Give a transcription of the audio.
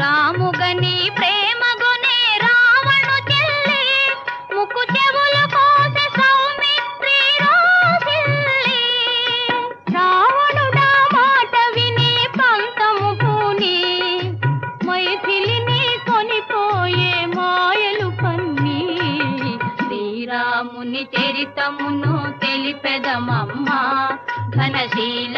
రాముగని ప్రేమగునే రావణు చెల్లి ముక్కు చెవులు కోసె సౌమిత్రి రోసిల్లి రావణుడా మాట విని పంతము పూని మైథిలిని కొనిపోయే మాయలు పన్ని శ్రీరాముని చరితమును తెలిపెదమమ్మా ఘనశీల